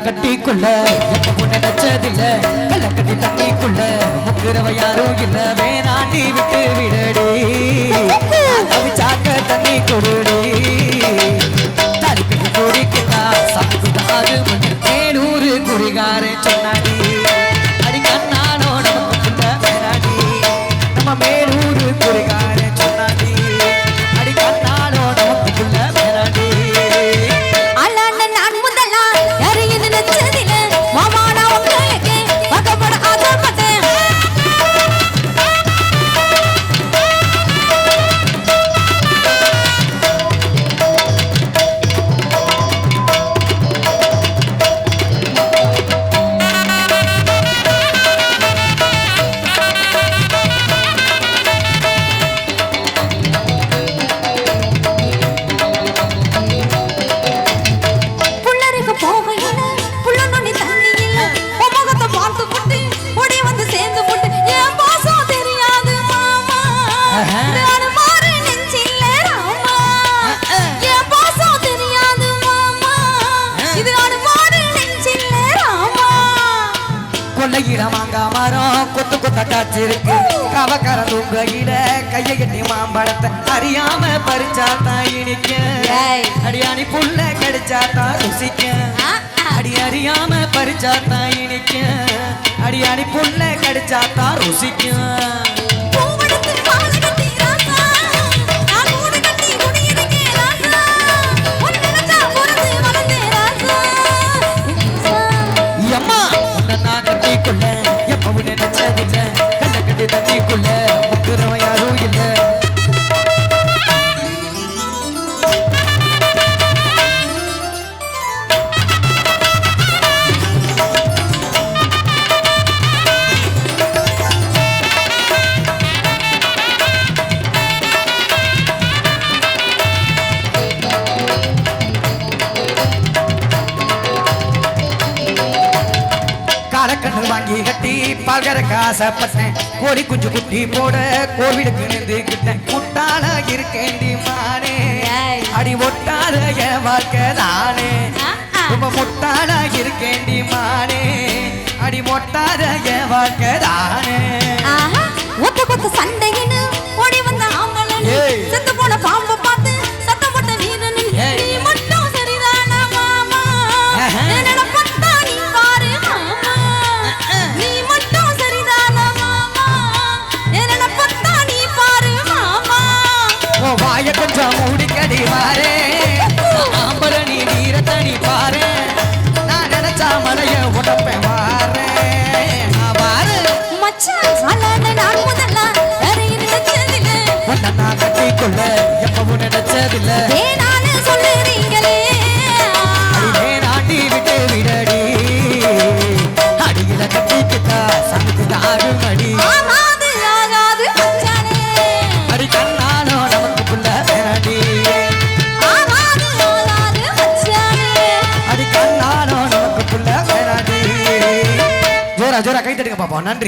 கட்டிக்குள்ள எப்ப நினைச்சதில்ல கள்ளக்கட்டி தண்ணிக்குள்ள முக்குறவ யாரும் இல்ல வேணாண்டி விட்டு விடடி தவிச்சாக்க தண்ணி கொடுடி தடுக்கட்டி குடிக்கிட்டா சங்குதாது மேலூரு குறிகாரன் சொன்னாடி அடி கண்ணானோ நமக்குள்ள வேணாடி நம்ம மேலூரு குறிகாரன் சொன்னாடி அடி கண்ணானோ நமக்குள்ள வேணாடி மாங்கா மரம் கொத்து கொத்த காய்ச்சிருக்கு கவக்கர தூங்கிட கையை கட்டி மாம்பழத்தை அறியாம பறிச்சாத்தான் இனிக்க அடியாணி புள்ள கடிச்சாத்தான் ருசிக்க அடி அறியாம பறிச்சாத்தான் இனிக்க அடியாணி புள்ள கடிச்சாத்தான் ருசிக்க எப்பவும் நினைச்சதில்ல கள்ளக்கட்டி தண்ணிக்குள்ள முக்குறவ யாரும் இல்ல கண்ணு வாங்கி கட்டி பகர காசப்பட்டேன் கோழி குஞ்சு குட்டி போட கோவிலுக்கு நின்றுக்கிட்டேன் முட்டாள இருக்கேண்டி மானே அடி ஒட்டாத என் வாழ்க்கை தானே ரொம்ப முட்டாள இருக்கேண்டி மானே அடி மொட்டாத என் வாழ்க்கை தானே ஒத்த கொத்த சண்டைன்னு ஓடி வந்த ஆம்பளை செத்து போன பாம்பை பார்த்து சத்தம் போட்ட வீரன் நீ மட்டும் சரிதானா மாமா வாய கொஞ்சம் மூடிக்கடி வாரே ஆம்பள நீ நீரத்தனி பாரு நான் நினைச்சா மலைய உடப்பேன் வாரே வாரு நான் முதல்ல நான் கட்டிக்குள்ள எப்பவும் நினைச்சதில்ல சொல்லுறீங்களே நாட்டி விட்டு விடடி அடியில கட்டிக்கிட்டா சமைத்து தாரும் அடி அடி கண்ணானோ நமக்குள்ள வேணாடி அடி கண்ணானோ நமக்குள்ள வேணாடி ஜோரா ஜோரா கை தட்டுங்க பாப்போம் நன்றி.